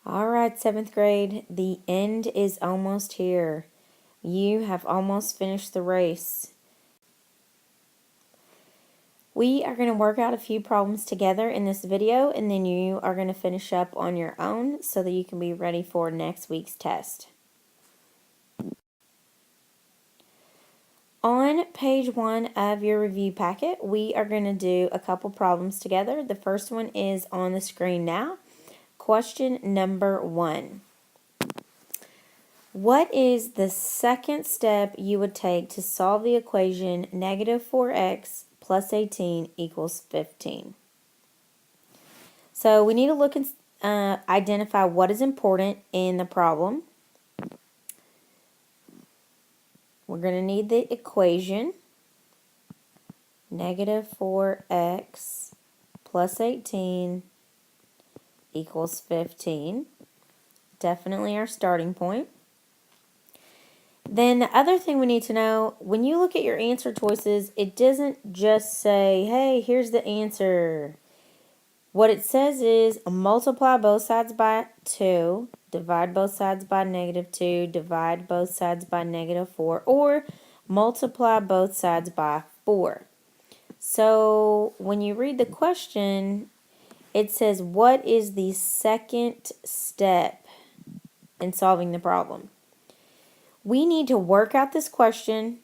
All right, 7th grade, the end is almost here. You have almost finished the race. We are going to work out a few problems together in this video, and then you are going to finish up on your own so that you can be ready for next week's test. On page 1 of your review packet, we are going to do a couple problems together. The first one is on the screen now. Question number 1. What is the second step you would take to solve the equation negative 4x plus 18 equals 15? So we need to look and identify what is important in the problem. We're going to need the equation, negative 4x plus 18 equals 15. Definitely our starting point. Then the other thing we need to know, when you look at your answer choices, it doesn't just say, hey, here's the answer. What it says is multiply both sides by 2, divide both sides by negative 2, divide both sides by negative 4, or multiply both sides by 4. So when you read the question, it says, what is the second step in solving the problem? We need to work out this question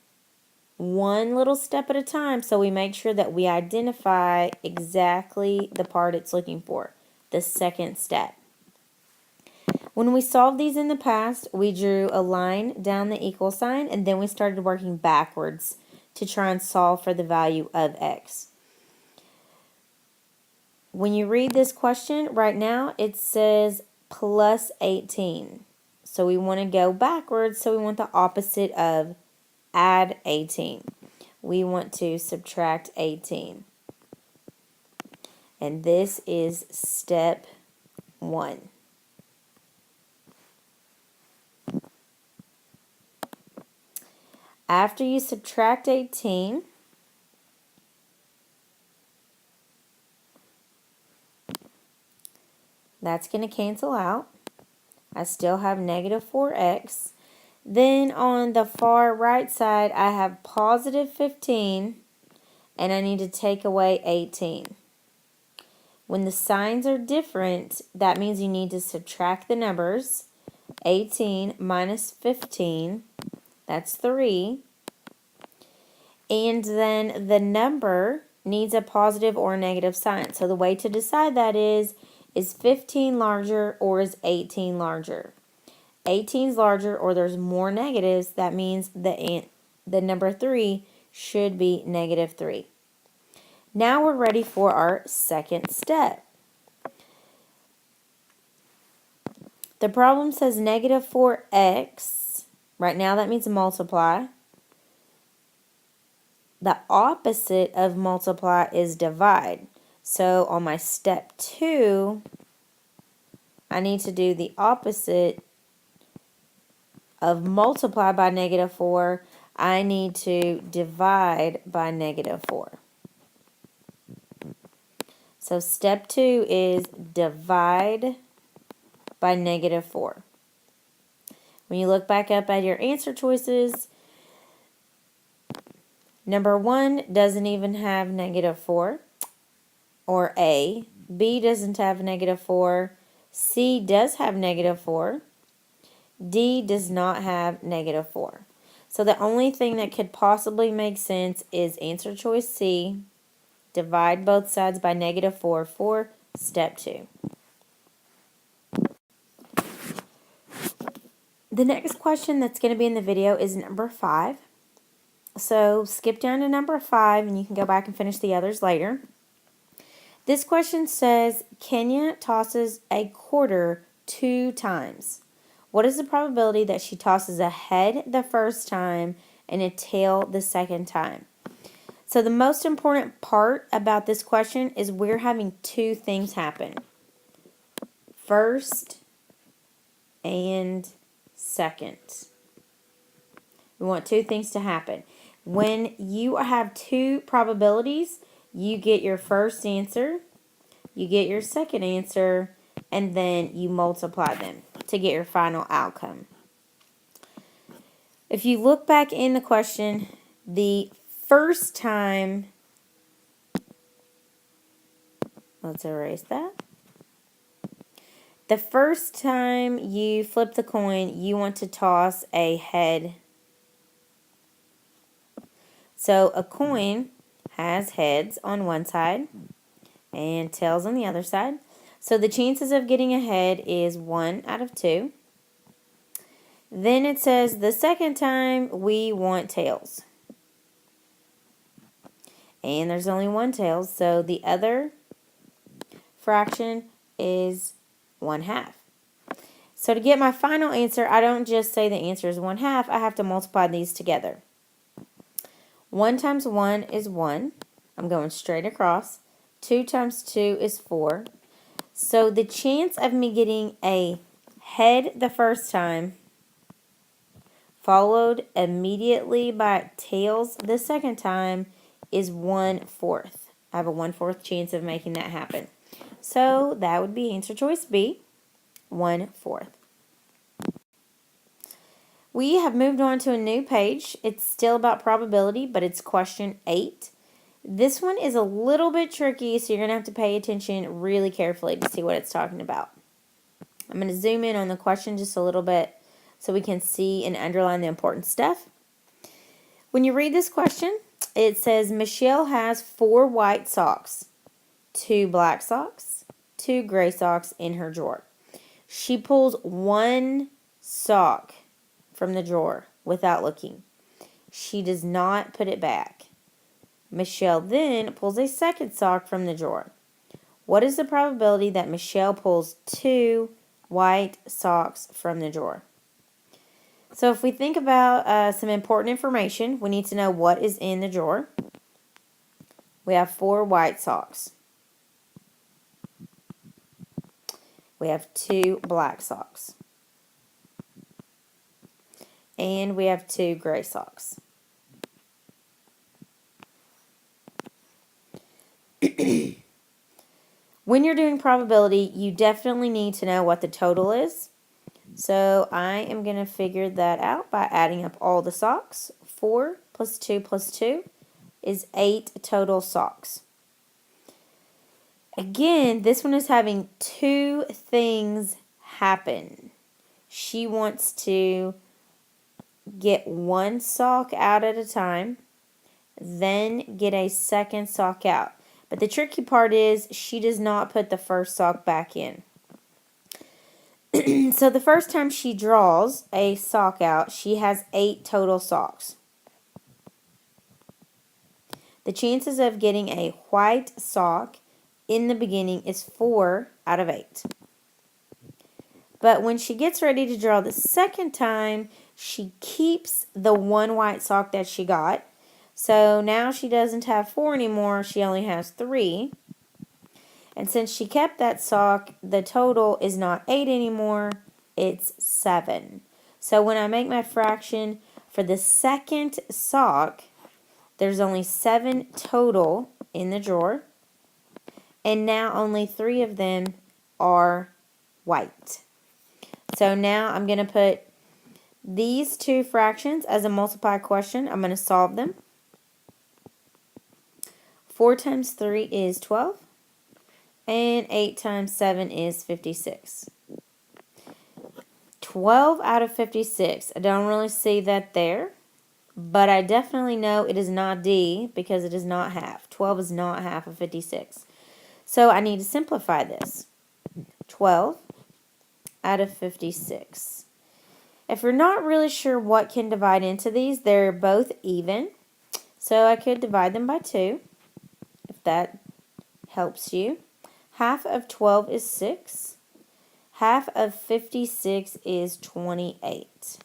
one little step at a time so we make sure that we identify exactly the part it's looking for, the second step. When we solved these in the past, we drew a line down the equal sign and then we started working backwards to try and solve for the value of x. When you read this question right now, it says plus 18. So we want to go backwards, so we want the opposite of add 18. We want to subtract 18. And this is step 1. After you subtract 18, that's going to cancel out. I still have negative 4x. Then on the far right side, I have positive 15, and I need to take away 18. When the signs are different, that means you need to subtract the numbers. 18 minus 15, that's 3. And then the number needs a positive or a negative sign. So the way to decide that is 15 larger or is 18 larger? 18 is larger or there's more negatives. That means the number 3 should be negative 3. Now we're ready for our second step. The problem says negative 4x. Right now that means multiply. The opposite of multiply is divide. So on my step 2, I need to do the opposite of multiply by negative 4. I need to divide by negative 4. So step 2 is divide by negative 4. When you look back up at your answer choices, number 1 doesn't even have negative 4, or A. B doesn't have negative 4. C does have negative 4. D does not have negative 4. So the only thing that could possibly make sense is answer choice C, divide both sides by negative 4 for step 2. The next question that's going to be in the video is number 5. So skip down to number 5 and you can go back and finish the others later. This question says, Kenya tosses a quarter 2 times. What is the probability that she tosses a head the first time and a tail the second time? So the most important part about this question is we're having 2 things happen. First and second. We want 2 things to happen. When you have 2 probabilities, you get your first answer, you get your second answer, and then you multiply them to get your final outcome. If you look back in the question, the first time, let's erase that. The first time you flip the coin, you want to toss a head. So a coin has heads on one side and tails on the other side. So the chances of getting a head is 1 out of 2. Then it says the second time we want tails. And there's only one tails, so the other fraction is 1/2. So to get my final answer, I don't just say the answer is 1/2, I have to multiply these together. 1 times 1 is 1. I'm going straight across. 2 times 2 is 4. So the chance of me getting a head the first time, followed immediately by tails the second time, is 1/4. I have a 1/4 chance of making that happen. So that would be answer choice B, 1/4. We have moved on to a new page. It's still about probability, but it's question 8. This one is a little bit tricky, so you're going to have to pay attention really carefully to see what it's talking about. I'm going to zoom in on the question just a little bit so we can see and underline the important stuff. When you read this question, it says Michelle has 4 white socks, 2 black socks, 2 gray socks in her drawer. She pulls 1 sock from the drawer without looking. She does not put it back. Michelle then pulls a second sock from the drawer. What is the probability that Michelle pulls 2 white socks from the drawer? So if we think about some important information, we need to know what is in the drawer. We have 4 white socks. We have 2 black socks. And we have 2 gray socks. When you're doing probability, you definitely need to know what the total is. So I am going to figure that out by adding up all the socks. 4 plus 2 plus 2 is 8 total socks. Again, this one is having 2 things happen. She wants to get 1 sock out at a time, then get a second sock out. But the tricky part is she does not put the first sock back in. So the first time she draws a sock out, she has 8 total socks. The chances of getting a white sock in the beginning is 4 out of 8. But when she gets ready to draw the second time, she keeps the 1 white sock that she got. So now she doesn't have 4 anymore, she only has 3. And since she kept that sock, the total is not 8 anymore, it's 7. So when I make my fraction for the second sock, there's only 7 total in the drawer. And now only 3 of them are white. So now I'm going to put these 2 fractions as a multiply question. I'm going to solve them. 4 times 3 is 12. And 8 times 7 is 56. 12 out of 56. I don't really see that there. But I definitely know it is not D because it is not half. 12 is not half of 56. So I need to simplify this. 12 out of 56. If you're not really sure what can divide into these, they're both even. So I could divide them by 2, if that helps you. Half of 12 is 6. Half of 56 is 28.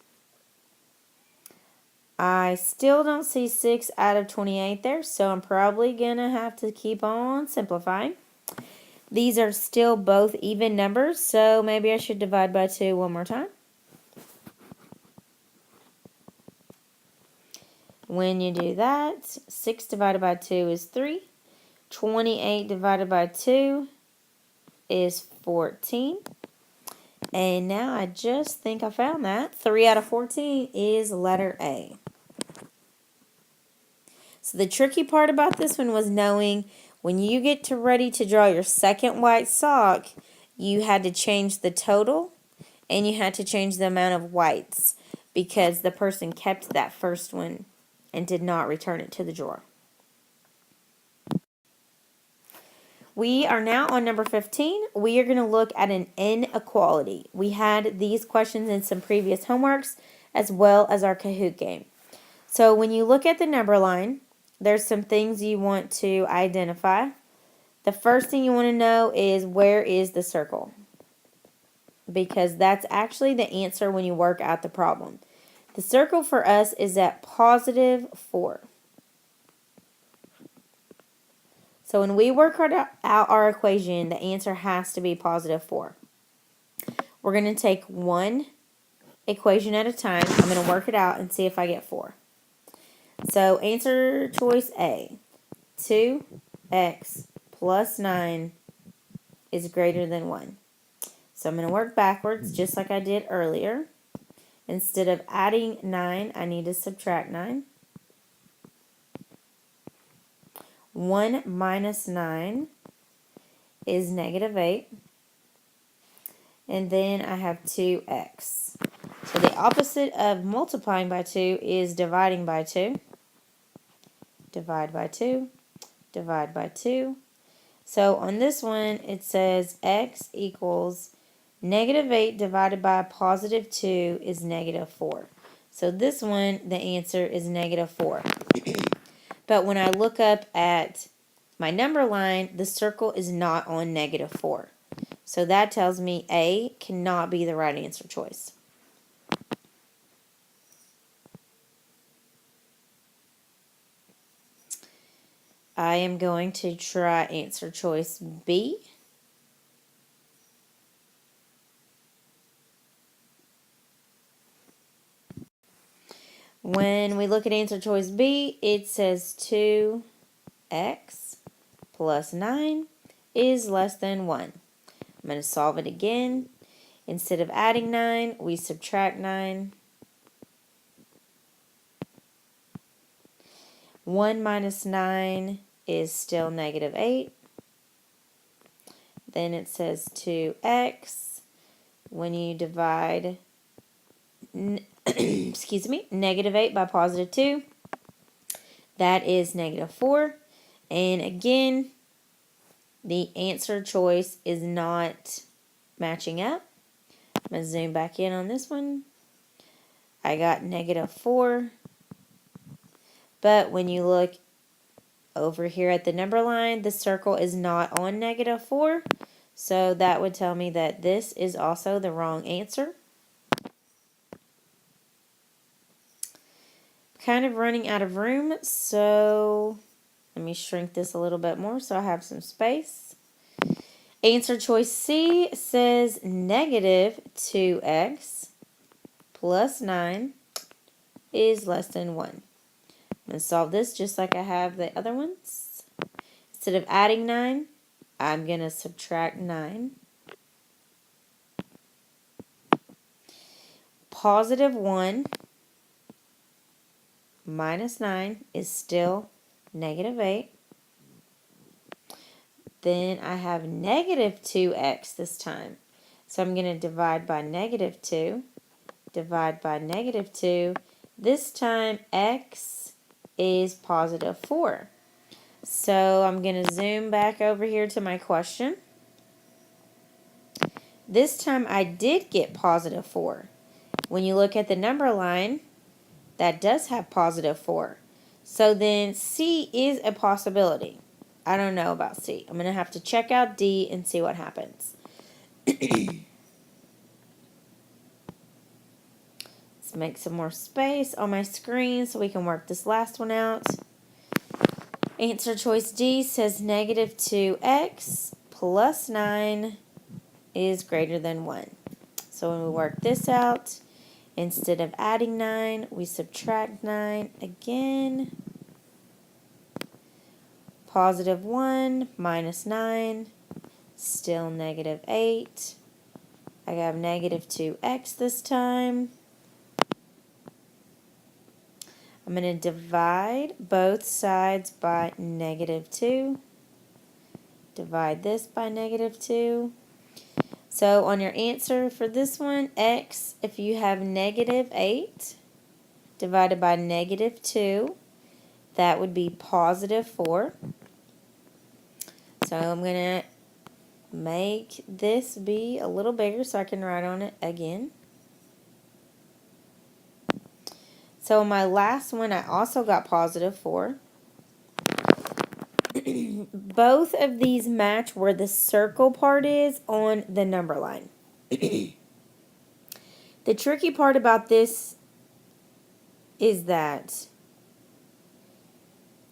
I still don't see 6 out of 28 there, so I'm probably going to have to keep on simplifying. These are still both even numbers, so maybe I should divide by 2 one more time. When you do that, 6 divided by 2 is 3. 28 divided by 2 is 14. And now I just think I found that. 3 out of 14 is letter A. So the tricky part about this one was knowing when you get ready to draw your second white sock, you had to change the total and you had to change the amount of whites because the person kept that first one and did not return it to the drawer. We are now on number 15. We are going to look at an inequality. We had these questions in some previous homeworks as well as our Kahoot game. So when you look at the number line, there's some things you want to identify. The first thing you want to know is where is the circle? Because that's actually the answer when you work out the problem. The circle for us is at positive 4. So when we work out our equation, the answer has to be positive 4. We're going to take one equation at a time. I'm going to work it out and see if I get 4. So answer choice A, 2x plus 9 is greater than 1. So I'm going to work backwards just like I did earlier. Instead of adding 9, I need to subtract 9. 1 minus 9 is negative 8. And then I have 2x. So the opposite of multiplying by 2 is dividing by 2. Divide by 2. Divide by 2. So on this one, it says x equals negative 8 divided by positive 2 is negative 4. So this one, the answer is negative 4. But when I look up at my number line, the circle is not on negative 4. So that tells me A cannot be the right answer choice. I am going to try answer choice B. When we look at answer choice B, it says 2x plus 9 is less than 1. I'm going to solve it again. Instead of adding 9, we subtract 9. 1 minus 9 is still negative 8. Then it says 2x. When you divide excuse me, negative 8 by positive 2, that is negative 4. And again, the answer choice is not matching up. I'm going to zoom back in on this one. I got negative 4. But when you look over here at the number line, the circle is not on negative 4. So that would tell me that this is also the wrong answer. Kind of running out of room, so let me shrink this a little bit more so I have some space. Answer choice C says negative 2x plus 9 is less than 1. I'm going to solve this just like I have the other ones. Instead of adding 9, I'm going to subtract 9. Positive 1 minus 9 is still negative 8. Then I have negative 2x this time. So I'm going to divide by negative 2. Divide by negative 2. This time x is positive 4. So I'm going to zoom back over here to my question. This time I did get positive 4. When you look at the number line, that does have positive 4. So then C is a possibility. I don't know about C. I'm going to have to check out D and see what happens. Let's make some more space on my screen so we can work this last one out. Answer choice D says negative 2x plus 9 is greater than 1. So when we work this out, instead of adding 9, we subtract 9 again. Positive 1 minus 9 Still negative 8. I have negative 2x this time. I'm going to divide both sides by negative 2. Divide this by negative 2. So on your answer for this one, x, if you have negative 8 divided by negative 2, that would be positive 4. So I'm going to make this be a little bigger so I can write on it again. So my last one, I also got positive 4. Both of these match where the circle part is on the number line. The tricky part about this is that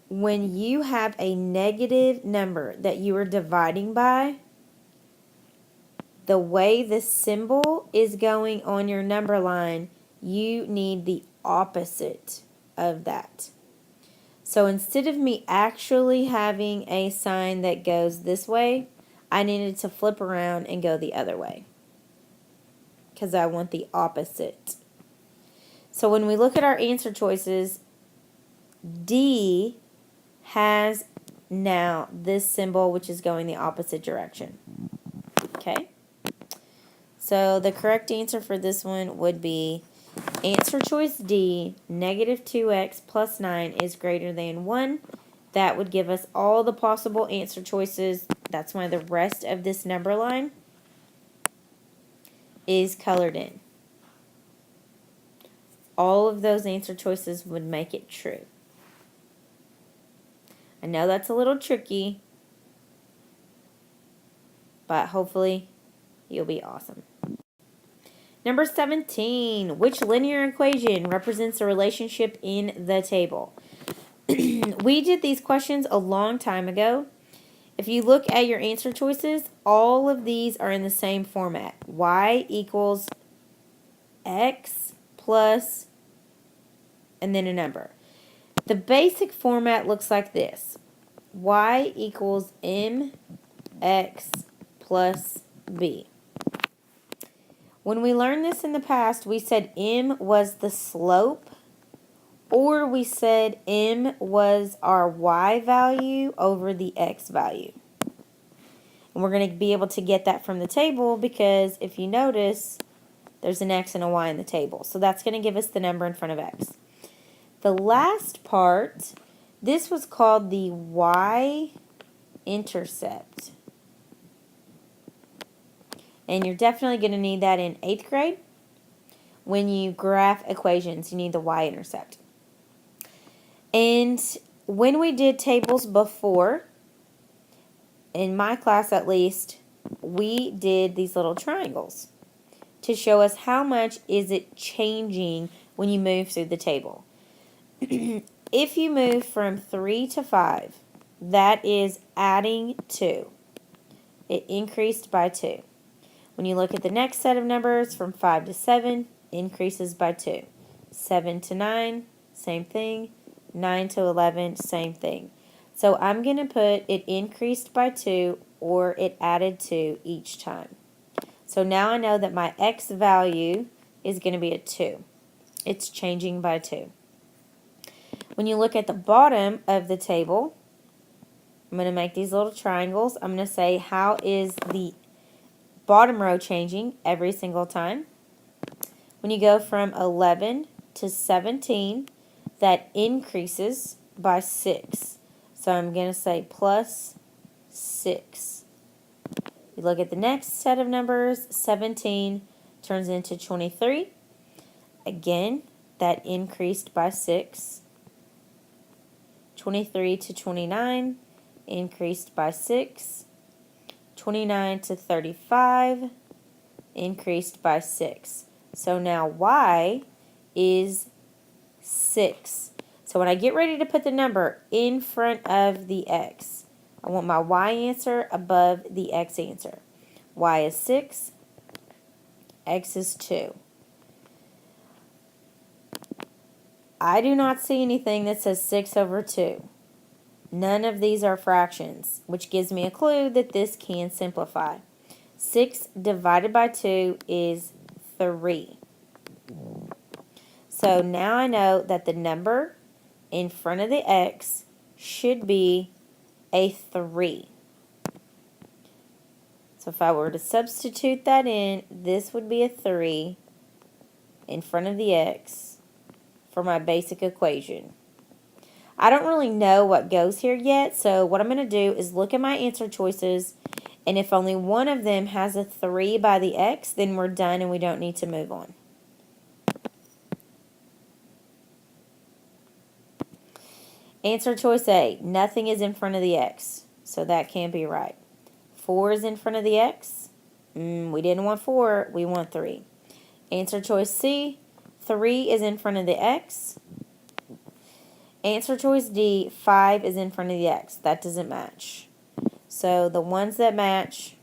when you have a negative number that you are dividing by, the way the symbol is going on your number line, you need the opposite of that. So instead of me actually having a sign that goes this way, I needed to flip around and go the other way because I want the opposite. So when we look at our answer choices, D has now this symbol which is going the opposite direction. Okay? So the correct answer for this one would be answer choice D, negative 2x plus 9 is greater than 1. That would give us all the possible answer choices. That's why the rest of this number line is colored in. All of those answer choices would make it true. I know that's a little tricky, but hopefully you'll be awesome. Number 17, which linear equation represents a relationship in the table? We did these questions a long time ago. If you look at your answer choices, all of these are in the same format. Y equals x plus, and then a number. The basic format looks like this. Y equals mx plus b. When we learned this in the past, we said m was the slope, or we said m was our y value over the x value. And we're going to be able to get that from the table because if you notice, there's an x and a y in the table. So that's going to give us the number in front of x. The last part, this was called the Y-intercept. And you're definitely going to need that in 8th grade. When you graph equations, you need the Y-intercept. And when we did tables before, in my class at least, we did these little triangles to show us how much is it changing when you move through the table. If you move from 3 to 5, that is adding 2. It increased by 2. When you look at the next set of numbers, from 5 to 7, increases by 2. 7 to 9, same thing. 9 to 11, same thing. So I'm going to put it increased by 2 or it added 2 each time. So now I know that my x value is going to be a 2. It's changing by 2. When you look at the bottom of the table, I'm going to make these little triangles. I'm going to say how is the bottom row changing every single time. When you go from 11 to 17, that increases by 6. So I'm going to say plus 6. You look at the next set of numbers, 17 turns into 23. Again, that increased by 6. 23 to 29, increased by 6. 29 to 35, increased by 6. So now y is 6. So when I get ready to put the number in front of the x, I want my y answer above the x answer. Y is 6, x is 2. I do not see anything that says 6 over 2. None of these are fractions, which gives me a clue that this can simplify. 6 divided by 2 is 3. So now I know that the number in front of the x should be a 3. So if I were to substitute that in, this would be a 3 in front of the x for my basic equation. I don't really know what goes here yet, so what I'm going to do is look at my answer choices, and if only one of them has a 3 by the x, then we're done and we don't need to move on. Answer choice A, nothing is in front of the x, so that can't be right. 4 is in front of the x. We didn't want 4, we want 3. Answer choice C, 3 is in front of the x. Answer choice D, 5 is in front of the x. That doesn't match. So the ones that match,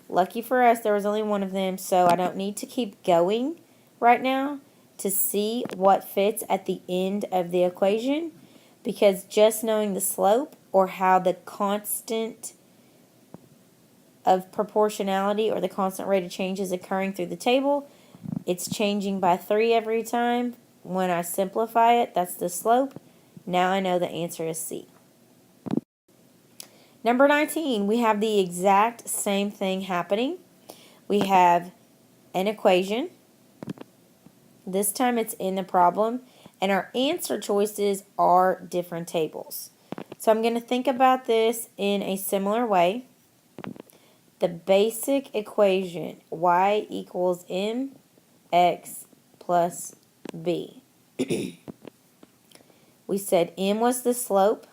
lucky for us, there was only one of them, so I don't need to keep going right now to see what fits at the end of the equation, because just knowing the slope or how the constant of proportionality or the constant rate of change is occurring through the table, it's changing by 3 every time. When I simplify it, that's the slope. Now I know the answer is C. Number 19, we have the exact same thing happening. We have an equation. This time it's in the problem, and our answer choices are different tables. So I'm going to think about this in a similar way. The basic equation, y equals mx plus b. We said m was the slope,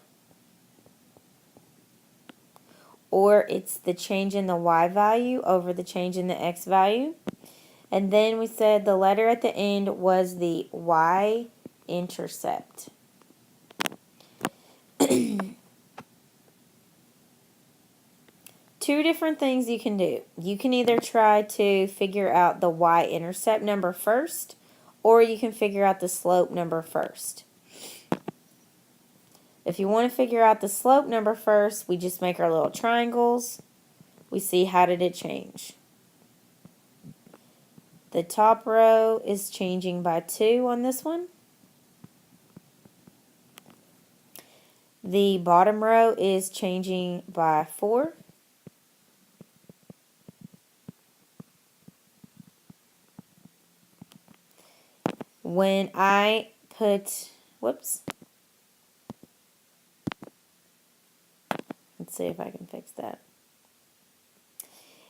or it's the change in the y value over the change in the x value. And then we said the letter at the end was the y-intercept. Two different things you can do. You can either try to figure out the y-intercept number first, or you can figure out the slope number first. If you want to figure out the slope number first, we just make our little triangles. We see how did it change. The top row is changing by 2 on this one. The bottom row is changing by 4. When I put, let's see if I can fix that.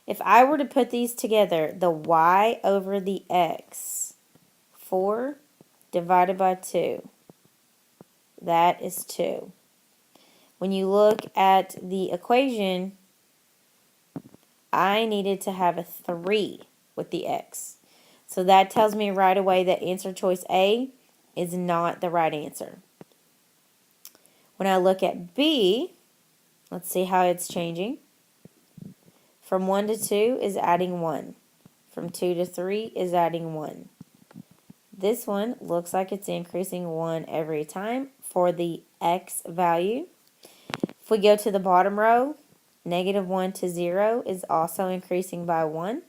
If I were to put these together, the y over the x, 4 divided by 2, that is 2. When you look at the equation, I needed to have a 3 with the x. So that tells me right away that answer choice A is not the right answer. When I look at B, let's see how it's changing. From 1 to 2 is adding 1. From 2 to 3 is adding 1. This one looks like it's increasing 1 every time for the x value. If we go to the bottom row, negative 1 to 0 is also increasing by 1.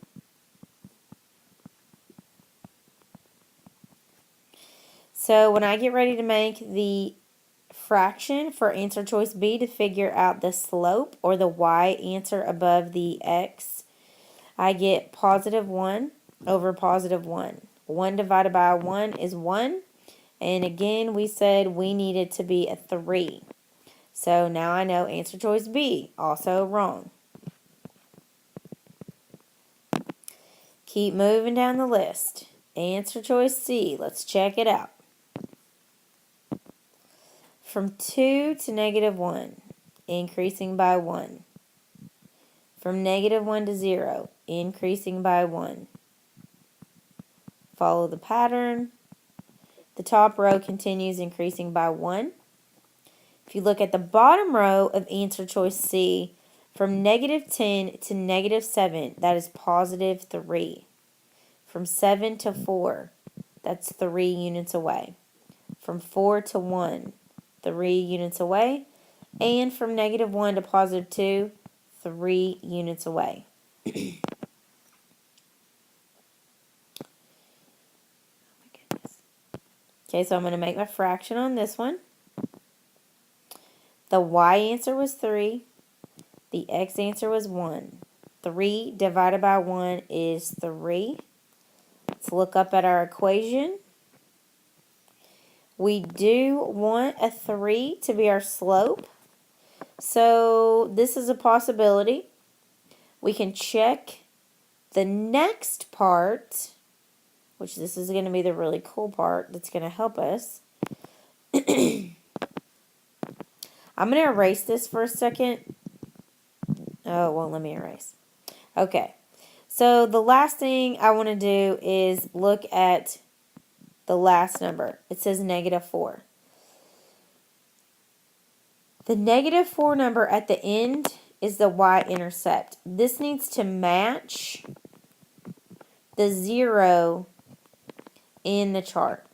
So when I get ready to make the fraction for answer choice B to figure out the slope or the y answer above the x, I get positive 1 over positive 1. 1 divided by 1 is 1. And again, we said we needed to be a 3. So now I know answer choice B, also wrong. Keep moving down the list. Answer choice C, let's check it out. From 2 to negative 1, increasing by 1. From negative 1 to 0, increasing by 1. Follow the pattern. The top row continues increasing by 1. If you look at the bottom row of answer choice C, from negative 10 to negative 7, that is positive 3. From 7 to 4, that's 3 units away. From 4 to 1, 3 units away. And from -1 to +2, 3 units away. Okay, so I'm going to make my fraction on this one. The y answer was 3. The x answer was 1. 3 divided by 1 is 3. Let's look up at our equation. We do want a 3 to be our slope. So this is a possibility. We can check the next part, which this is going to be the really cool part that's going to help us. I'm going to erase this for a second. Oh, it won't let me erase. Okay. So the last thing I want to do is look at the last number. It says -4. The -4 number at the end is the y-intercept. This needs to match the 0 in the chart.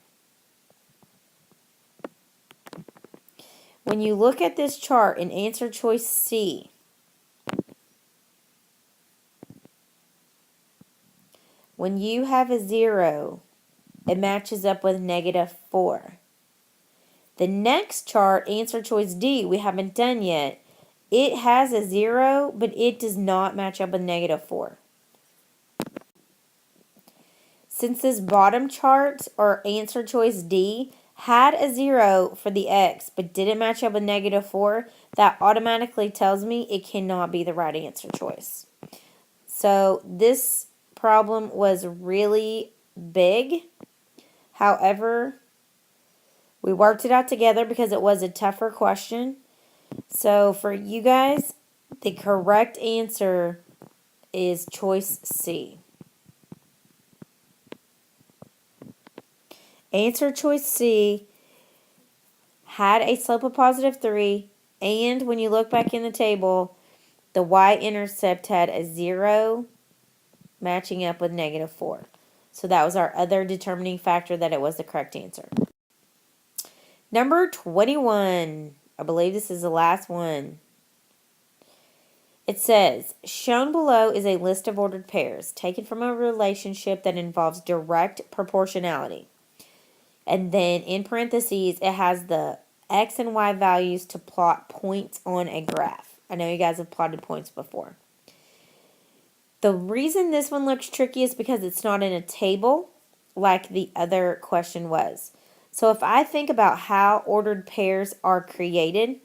When you look at this chart in answer choice C, when you have a 0, it matches up with -4. The next chart, answer choice D, we haven't done yet. It has a 0, but it does not match up with -4. Since this bottom chart, or answer choice D, had a 0 for the x, but didn't match up with -4, that automatically tells me it cannot be the right answer choice. So this problem was really big. However, we worked it out together because it was a tougher question. So for you guys, the correct answer is choice C. Answer choice C had a slope of +3, and when you look back in the table, the y-intercept had a 0 matching up with -4. So that was our other determining factor that it was the correct answer. Number 21. I believe this is the last one. It says, shown below is a list of ordered pairs taken from a relationship that involves direct proportionality. And then in parentheses, it has the x and y values to plot points on a graph. I know you guys have plotted points before. The reason this one looks tricky is because it's not in a table like the other question was. So if I think about how ordered pairs are created,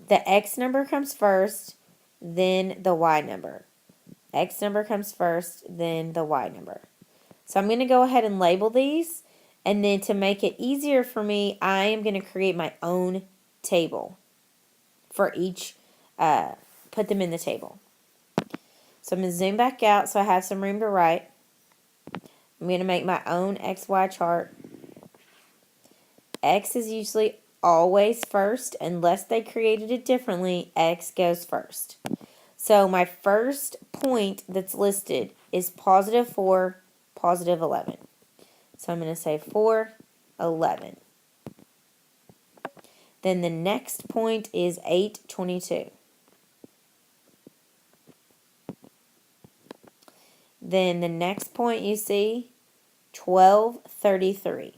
the x number comes first, then the y number. X number comes first, then the y number. So I'm going to go ahead and label these. And then to make it easier for me, I am going to create my own table for each, put them in the table. So I'm going to zoom back out so I have some room to write. I'm going to make my own XY chart. X is usually always first. Unless they created it differently, X goes first. So my first point that's listed is +4, +11. So I'm going to say 4, 11. Then the next point is 8, 22. Then the next point you see, 12, 33.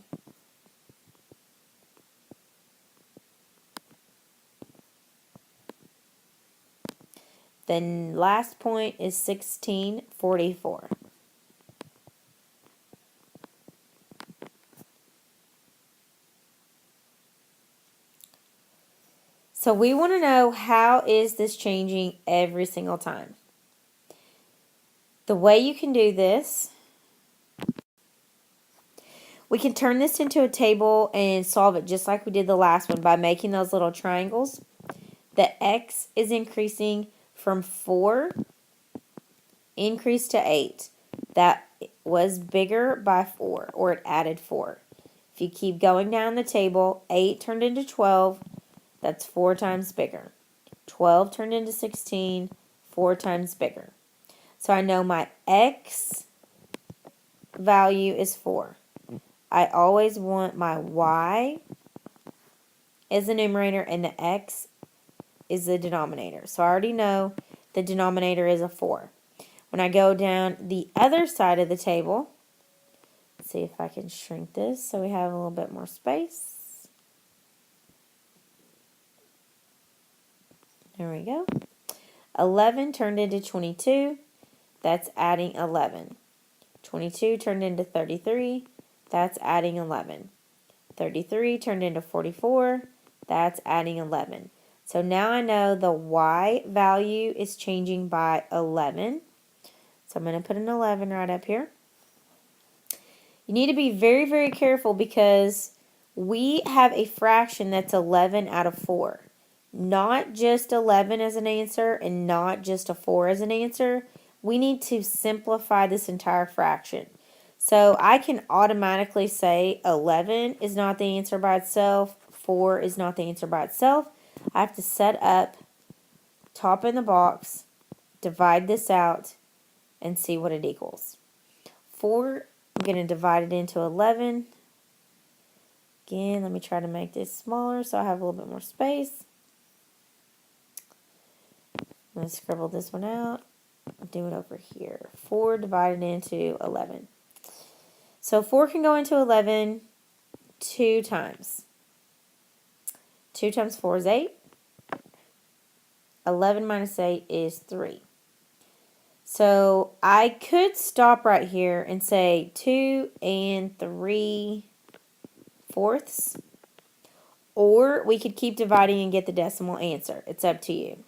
Then last point is 16, 44. So we want to know, how is this changing every single time? The way you can do this, we can turn this into a table and solve it just like we did the last one by making those little triangles. The x is increasing from 4, increase to 8. That was bigger by 4, or it added 4. If you keep going down the table, 8 turned into 12. That's 4 times bigger. 12 turned into 16, 4 times bigger. So I know my x value is 4. I always want my y is the numerator and the x is the denominator. So I already know the denominator is a 4. When I go down the other side of the table, let's see if I can shrink this so we have a little bit more space. There we go. 11 turned into 22. That's adding 11. 22 turned into 33. That's adding 11. 33 turned into 44. That's adding 11. So now I know the y value is changing by 11. So I'm going to put an 11 right up here. You need to be very, very careful because we have a fraction that's 11 out of 4. Not just 11 as an answer and not just a 4 as an answer. We need to simplify this entire fraction. So I can automatically say 11 is not the answer by itself. 4 is not the answer by itself. I have to set up top in the box, divide this out, and see what it equals. 4, I'm going to divide it into 11. Again, let me try to make this smaller so I have a little bit more space. I'm going to scribble this one out. Do it over here. 4 divided into 11. So 4 can go into 11 2 times. 2 times 4 is 8. 11 minus 8 is 3. So I could stop right here and say 2 3/4. Or we could keep dividing and get the decimal answer. It's up to you.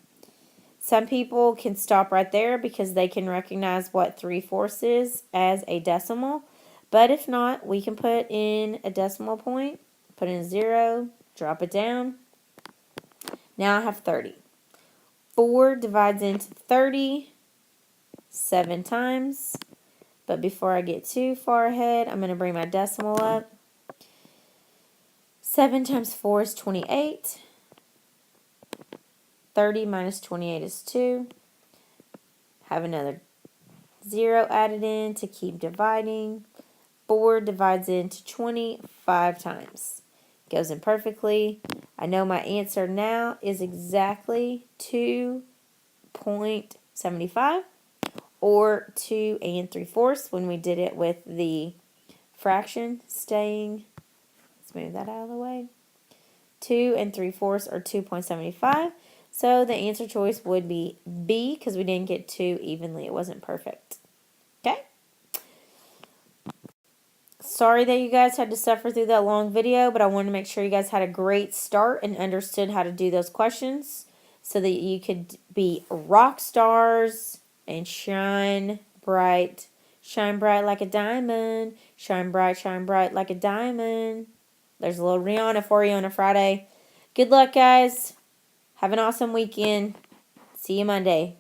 Some people can stop right there because they can recognize what 3/4 is as a decimal. But if not, we can put in a decimal point, put in a 0, drop it down. Now I have 30. 4 divides into 30 7 times. But before I get too far ahead, I'm going to bring my decimal up. 7 times 4 is 28. 30 minus 28 is 2. Have another 0 added in to keep dividing. 4 divides into 20 5 times. Goes in perfectly. I know my answer now is exactly 2.75 or 2 3/4 when we did it with the fraction staying. Let's move that out of the way. 2 3/4 or 2.75. So the answer choice would be B because we didn't get 2 evenly. It wasn't perfect. Okay? Sorry that you guys had to suffer through that long video, but I wanted to make sure you guys had a great start and understood how to do those questions so that you could be rock stars and shine bright like a diamond, shine bright like a diamond. There's a little Rihanna for you on a Friday. Good luck, guys. Have an awesome weekend. See you Monday.